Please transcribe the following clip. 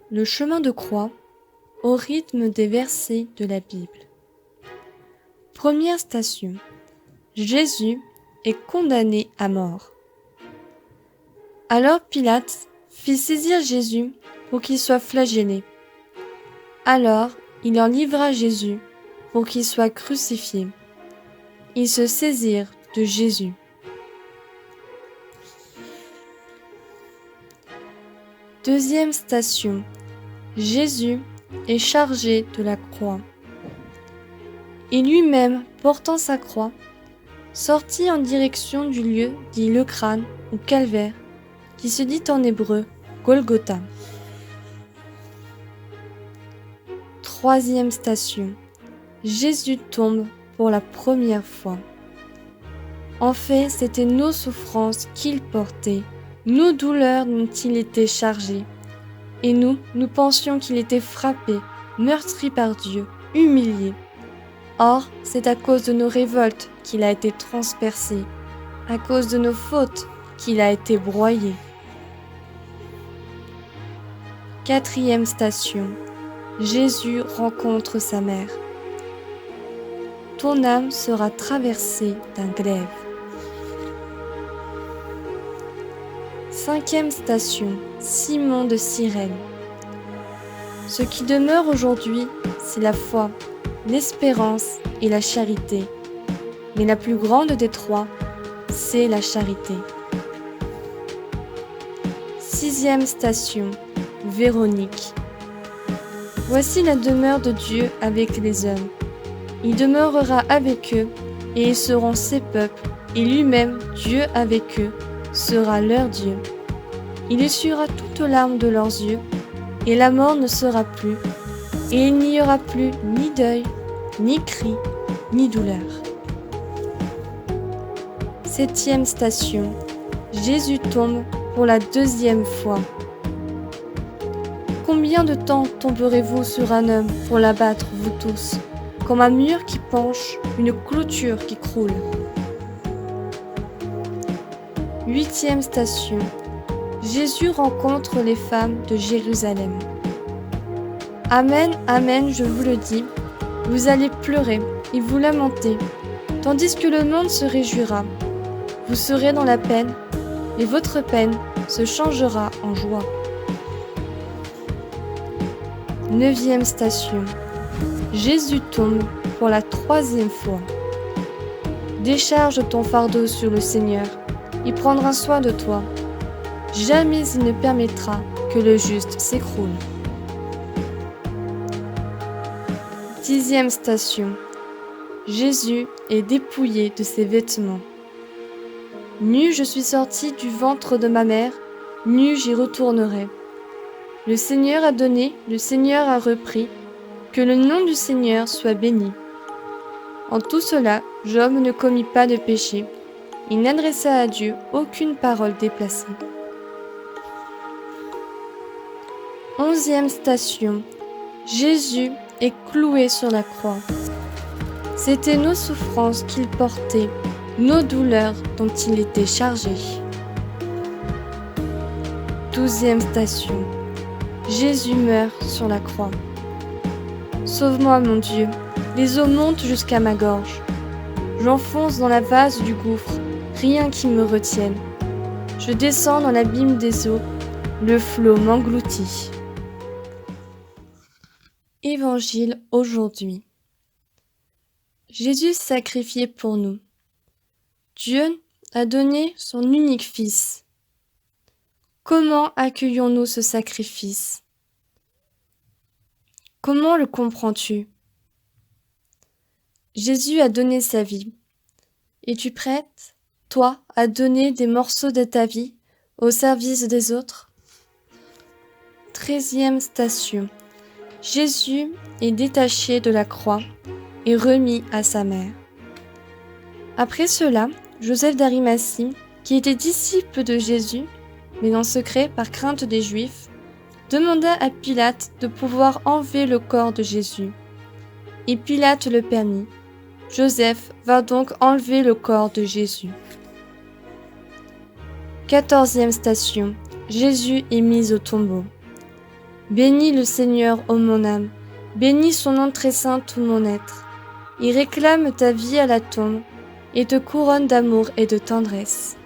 Le chemin de croix au rythme des versets de la Bible. Première station. Jésus est condamné à mort. Alors Pilate fit saisir Jésus pour qu'il soit flagellé. Alors il leur livra Jésus pour qu'il soit crucifié. Ils se saisirent de Jésus. Deuxième station. Jésus est chargé de la croix. Et lui-même, portant sa croix, sortit en direction du lieu dit le crâne ou calvaire, qui se dit en hébreu Golgotha. Troisième station. Jésus tombe pour la première fois. En fait, c'était nos souffrances qu'il portait, nos douleurs dont il était chargé. Et nous pensions qu'il était frappé, meurtri par Dieu, humilié. Or, c'est à cause de nos révoltes qu'il a été transpercé, à cause de nos fautes qu'il a été broyé. Quatrième station. Jésus rencontre sa mère. Ton âme sera traversée d'un glaive. Cinquième station. Simon de Cyrène. Ce qui demeure aujourd'hui, c'est la foi, l'espérance et la charité. Mais la plus grande des trois, c'est la charité. Sixième station. Véronique. Voici la demeure de Dieu avec les hommes. Il demeurera avec eux, et ils seront ses peuples, et lui-même, Dieu avec eux, sera leur Dieu. Il essuiera toutes larmes de leurs yeux, et la mort ne sera plus, et il n'y aura plus ni deuil, ni cri, ni douleur. Septième station. Jésus tombe pour la deuxième fois. Combien de temps tomberez-vous sur un homme pour l'abattre, vous tous, comme un mur qui penche, une clôture qui croule? Huitième station. Jésus rencontre les femmes de Jérusalem. Amen, amen, je vous le dis, vous allez pleurer et vous lamenter, tandis que le monde se réjouira. Vous serez dans la peine, et votre peine se changera en joie. Neuvième station. Jésus tombe pour la troisième fois. Décharge ton fardeau sur le Seigneur, il prendra soin de toi. Jamais il ne permettra que le juste s'écroule. Dixième station. Jésus est dépouillé de ses vêtements. Nu je suis sorti du ventre de ma mère, nu j'y retournerai. Le Seigneur a donné, le Seigneur a repris, que le nom du Seigneur soit béni. En tout cela, Job ne commit pas de péché, il n'adressa à Dieu aucune parole déplacée. Onzième station. Jésus est cloué sur la croix. C'était nos souffrances qu'il portait, nos douleurs dont il était chargé. Douzième station. Jésus meurt sur la croix. Sauve-moi, mon Dieu, les eaux montent jusqu'à ma gorge. J'enfonce dans la vase du gouffre, rien qui me retienne. Je descends dans l'abîme des eaux, le flot m'engloutit. Évangile aujourd'hui. Jésus sacrifié pour nous. Dieu a donné son unique Fils. Comment accueillons-nous ce sacrifice? Comment le comprends-tu? Jésus a donné sa vie. Es-tu prête, toi, à donner des morceaux de ta vie au service des autres? 13e station. Jésus est détaché de la croix et remis à sa mère. Après cela, Joseph d'Arimathie, qui était disciple de Jésus, mais en secret par crainte des Juifs, demanda à Pilate de pouvoir enlever le corps de Jésus. Et Pilate le permit. Joseph va donc enlever le corps de Jésus. 14e station. Jésus est mis au tombeau. Bénis le Seigneur, ô mon âme, bénis son nom très saint tout mon être. Il réclame ta vie à la tombe et te couronne d'amour et de tendresse.